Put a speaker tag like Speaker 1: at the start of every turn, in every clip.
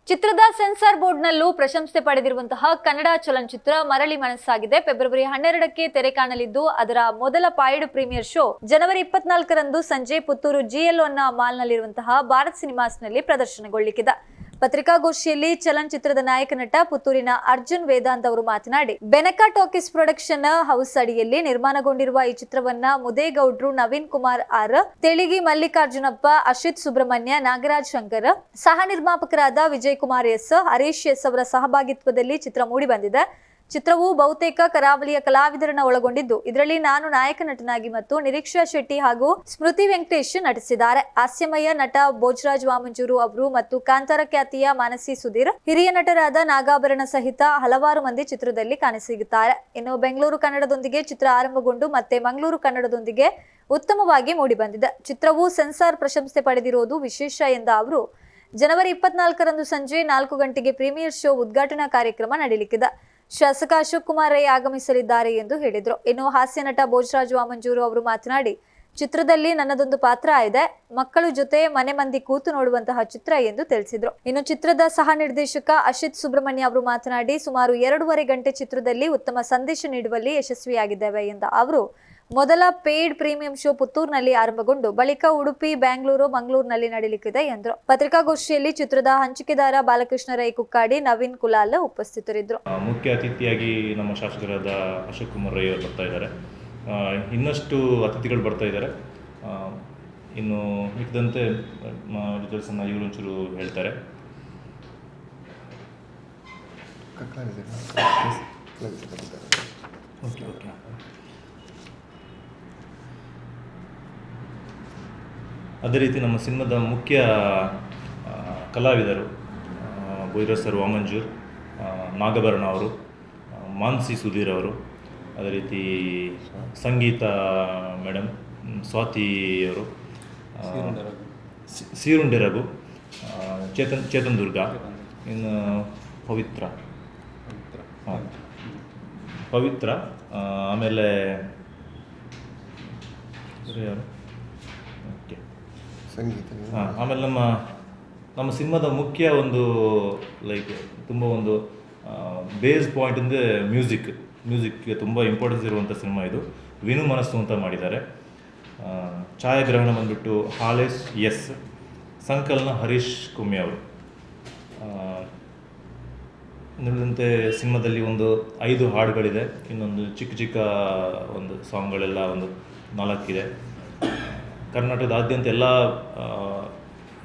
Speaker 1: ಚಿತ್ರದ ಸೆನ್ಸಾರ್ ಬೋರ್ಡ್ನಲ್ಲೂ ಪ್ರಶಂಸೆ ಪಡೆದಿರುವಂತಹ ಕನ್ನಡ ಚಲನಚಿತ್ರ ಮರಳಿ ಮನಸ್ಸಾಗಿದೆ. ಫೆಬ್ರವರಿ 12ಕ್ಕೆ ತೆರೆ ಕಾಣಲಿದ್ದು ಅದರ ಮೊದಲ ಪಾಯ್ಡ್ ಪ್ರೀಮಿಯರ್ ಶೋ ಜನವರಿ 24ರಂದು ಸಂಜೆ ಪುತ್ತೂರು GL1 ಮಾಲ್ನಲ್ಲಿರುವಂತಹ ಭಾರತ್ ಸಿನಿಮಾಸ್ನಲ್ಲಿ ಪ್ರದರ್ಶನಗೊಳ್ಳಲಿಕ್ಕಿದೆ. ಪತ್ರಿಕಾಗೋಷ್ಠಿಯಲ್ಲಿ ಚಲನಚಿತ್ರದ ನಾಯಕ ನಟ ಪುತ್ತೂರಿನ ಅರ್ಜುನ್ ವೇದಾಂತ್ ಅವರು ಮಾತನಾಡಿ, ಬೆನಕ ಟಾಕೀಸ್ ಪ್ರೊಡಕ್ಷನ್ ಹೌಸ್ ಅಡಿಯಲ್ಲಿ ನಿರ್ಮಾಣಗೊಂಡಿರುವ ಈ ಚಿತ್ರವನ್ನ ಮುದೇಗೌಡ್ರು, ನವೀನ್ ಕುಮಾರ್ ಆರ್, ತೆಳಿಗಿ ಮಲ್ಲಿಕಾರ್ಜುನಪ್ಪ, ಅಶಿತ್ ಸುಬ್ರಹ್ಮಣ್ಯ, ನಾಗರಾಜ್ ಶಂಕರ್, ಸಹ ನಿರ್ಮಾಪಕರಾದ ವಿಜಯ್ ಕುಮಾರ್ ಎಸ್, ಹರೀಶ್ ಎಸ್ ಅವರ ಸಹಭಾಗಿತ್ವದಲ್ಲಿ ಚಿತ್ರ ಮೂಡಿಬಂದಿದೆ. ಚಿತ್ರವು ಬಹುತೇಕ ಕರಾವಳಿಯ ಕಲಾವಿದರನ್ನ ಒಳಗೊಂಡಿದ್ದು, ಇದರಲ್ಲಿ ನಾನು ನಾಯಕ ನಟನಾಗಿ ಮತ್ತು ನಿರೀಕ್ಷಾ ಶೆಟ್ಟಿ ಹಾಗೂ ಸ್ಮೃತಿ ವೆಂಕಟೇಶ್ ನಟಿಸಿದ್ದಾರೆ. ಹಾಸ್ಯಮಯ ನಟ ಭೋಜರಾಜ್ ವಾಮಂಜೂರು ಅವರು ಮತ್ತು ಕಾಂತಾರ ಖ್ಯಾತಿಯ ಮಾನಸಿ ಸುಧೀರ್, ಹಿರಿಯ ನಟರಾದ ನಾಗಾಭರಣ ಸಹಿತ ಹಲವಾರು ಮಂದಿ ಚಿತ್ರದಲ್ಲಿ ಕಾಣಸಿಗುತ್ತಾರೆ. ಇನ್ನು ಬೆಂಗಳೂರು ಕನ್ನಡದೊಂದಿಗೆ ಚಿತ್ರ ಆರಂಭಗೊಂಡು ಮತ್ತೆ ಮಂಗಳೂರು ಕನ್ನಡದೊಂದಿಗೆ ಉತ್ತಮವಾಗಿ ಮೂಡಿಬಂದಿದೆ. ಚಿತ್ರವು ಸೆನ್ಸಾರ್ ಪ್ರಶಂಸೆ ಪಡೆದಿರುವುದು ವಿಶೇಷ ಎಂದ ಅವರು, ಜನವರಿ 24ರಂದು ಸಂಜೆ 4 ಗಂಟೆಗೆ ಪ್ರೀಮಿಯರ್ ಶೋ ಉದ್ಘಾಟನಾ ಕಾರ್ಯಕ್ರಮ ನಡೆಯಲಿಕ್ಕಿದೆ. ಶಾಸಕ ಅಶೋಕ್ ಕುಮಾರ್ ರೈ ಆಗಮಿಸಲಿದ್ದಾರೆ ಎಂದು ಹೇಳಿದರು. ಇನ್ನು ಹಾಸ್ಯ ನಟ ಭೋಜರಾಜ್ ವಾಮಂಜೂರು ಅವರು ಮಾತನಾಡಿ, ಚಿತ್ರದಲ್ಲಿ ನನ್ನದೊಂದು ಪಾತ್ರ ಇದೆ, ಮಕ್ಕಳು ಜೊತೆ ಮನೆ ಮಂದಿ ಕೂತು ನೋಡುವಂತಹ ಚಿತ್ರ ಎಂದು ತಿಳಿಸಿದ್ರು. ಇನ್ನು ಚಿತ್ರದ ಸಹ ನಿರ್ದೇಶಕ ಅಶಿತ್ ಸುಬ್ರಹ್ಮಣ್ಯ ಅವರು ಮಾತನಾಡಿ, ಸುಮಾರು 2.5 ಗಂಟೆ ಚಿತ್ರದಲ್ಲಿ ಉತ್ತಮ ಸಂದೇಶ ನೀಡುವಲ್ಲಿ ಯಶಸ್ವಿಯಾಗಿದ್ದೇವೆ ಎಂದ ಅವರು, ಮೊದಲ ಪೇಯ್ಡ್ ಪ್ರೀಮಿಯಂ ಶೋ ಪುತ್ತೂರಿನಲ್ಲಿ ಆರಂಭಗೊಂಡು ಬಳಿಕ ಉಡುಪಿ, ಬೆಂಗಳೂರು, ಮಂಗಳೂರಿನಲ್ಲಿ ನಡೆಯಲಿಕ್ಕಿದೆ ಎಂದರು. ಪತ್ರಿಕಾಗೋಷ್ಠಿಯಲ್ಲಿ ಚಿತ್ರದ ಹಂಚಿಕೆದಾರ ಬಾಲಕೃಷ್ಣ ರೈ ಕುಕ್ಕಾಡಿ, ನವೀನ್ ಕುಲಾಲ್ ಉಪಸ್ಥಿತರಿದ್ದರು.
Speaker 2: ಮುಖ್ಯ ಅತಿಥಿಯಾಗಿ ನಮ್ಮ ಶಾಸಕರಾದ ಅಶೋಕ್ ಕುಮಾರ್ ರೈ ಅವರು ಬರ್ತಾ ಇದ್ದಾರೆ. ಇನ್ನಷ್ಟು ಅತಿಥಿಗಳು ಬರ್ತಾ ಇದ್ದಾರೆ. ಇನ್ನು ಮಿಕ್ಕದಂತೆ ಡೀಟೇಲ್ಸನ್ನು ಇವರು ಒಂಚೂರು ಹೇಳ್ತಾರೆ. ಓಕೆ. ಅದೇ ರೀತಿ ನಮ್ಮ ಸಿನಿಮಾದ ಮುಖ್ಯ ಕಲಾವಿದರು ಭೋಜರಾಜ್ ಸರ್, ವಾಮಂಜೂರ್, ನಾಗಾಭರಣ ಅವರು, ಮಾನಸಿ ಸುಧೀರ್ ಅವರು, ಅದೇ ರೀತಿ ಸಂಗೀತ ಮೇಡಮ್, ಸ್ವಾತಿ ಅವರು, ಸೀರುಂಡೆ ರಘು, ಚೇತನ್ ದುರ್ಗಾ, ಇನ್ನು ಪವಿತ್ರ, ಆಮೇಲೆ ಆಮೇಲೆ ನಮ್ಮ ಸಿನಿಮಾದ ಮುಖ್ಯ ಒಂದು ತುಂಬ ಒಂದು ಬೇಸ್ ಪಾಯಿಂಟ್ ಅಂದರೆ ಮ್ಯೂಸಿಕ್ಗೆ ತುಂಬ ಇಂಪಾರ್ಟೆನ್ಸ್ ಇರುವಂಥ ಸಿನಿಮಾ ಇದು. ವಿನು ಮನಸ್ಸು ಅಂತ ಮಾಡಿದ್ದಾರೆ. ಛಾಯಾಗ್ರಹಣ ಬಂದುಬಿಟ್ಟು ಹಾಲೇಶ್ ಎಸ್, ಸಂಕಲನ ಹರೀಶ್ ಕುಮ್ಮಿ ಅವರು. ನೋಡಿದಂತೆ ಸಿನಿಮಾದಲ್ಲಿ ಒಂದು 5 ಹಾಡುಗಳಿದೆ, ಇನ್ನೊಂದು ಚಿಕ್ಕ ಒಂದು ಸಾಂಗ್ಗಳೆಲ್ಲ ಒಂದು 4 ಇದೆ. ಕರ್ನಾಟಕದಾದ್ಯಂತ ಎಲ್ಲ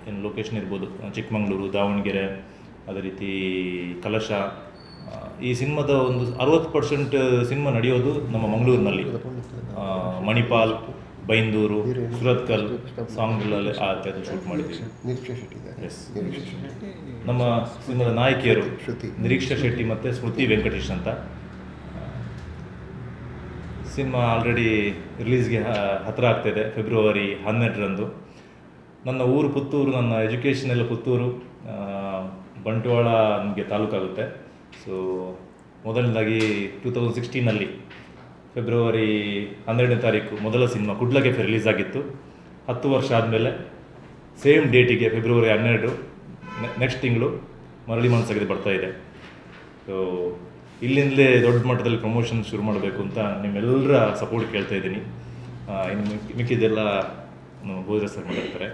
Speaker 2: ಏನು ಲೊಕೇಶನ್ ಇರ್ಬೋದು, ಚಿಕ್ಕಮಗಳೂರು, ದಾವಣಗೆರೆ, ಅದೇ ರೀತಿ ಕಲಶ. ಈ ಸಿನಿಮಾದ ಒಂದು 60% ಸಿನಿಮಾ ನಡೆಯೋದು ನಮ್ಮ ಮಂಗಳೂರಿನಲ್ಲಿ. ಮಣಿಪಾಲ್, ಬೈಂದೂರು, ಸುರತ್ಕಲ್ ಸಾಂಗ್ಗಳಲ್ಲಿ ಆ ಥರ ಶೂಟ್ ಮಾಡಿದ್ದೀವಿ. ನಮ್ಮ ಸಿನಿಮಾದ ನಾಯಕಿಯರು ನಿರೀಕ್ಷಾ ಶೆಟ್ಟಿ ಮತ್ತು ಸ್ಮೃತಿ ವೆಂಕಟೇಶ್ ಅಂತ. ಸಿನಿಮಾ ಆಲ್ರೆಡಿ ರಿಲೀಸ್ಗೆ ಹತ್ತಿರ ಆಗ್ತಾಯಿದೆ. ಫೆಬ್ರವರಿ 12ರಂದು. ನನ್ನ ಊರು ಪುತ್ತೂರು, ನನ್ನ ಎಜುಕೇಷನ್ ಎಲ್ಲ ಪುತ್ತೂರು, ಬಂಟ್ವಾಳ ನಮಗೆ ತಾಲೂಕಾಗುತ್ತೆ. ಸೊ ಮೊದಲನೇದಾಗಿ 2016ನಲ್ಲಿ ಫೆಬ್ರವರಿ 12ನೇ ತಾರೀಕು ಮೊದಲ ಸಿನಿಮಾ ಕುಡ್ಲ ಕೆಫೆ ರಿಲೀಸ್ ಆಗಿತ್ತು. 10 ವರ್ಷ ಆದಮೇಲೆ ಸೇಮ್ ಡೇಟಿಗೆ ಫೆಬ್ರವರಿ 12 ನೆಕ್ಸ್ಟ್ ತಿಂಗಳು ಮರಳಿ ಮನಸ್ಸಾಗಿದೆ ಬರ್ತಾಯಿದೆ. ಸೊ ಇಲ್ಲಿಂದಲೇ ದೊಡ್ಡ ಮಟ್ಟದಲ್ಲಿ ಪ್ರಮೋಷನ್ ಶುರು ಮಾಡಬೇಕು ಅಂತ ನಿಮ್ಮೆಲ್ಲರ ಸಪೋರ್ಟ್ ಕೇಳ್ತಾ ಇದ್ದೀನಿ. ಇನ್ನು ಮಿಕ್ಕಿದೆಲ್ಲ ಭೋಜರಾಜ್ ಸರ್ ಮಾಡಿರ್ತಾರೆ.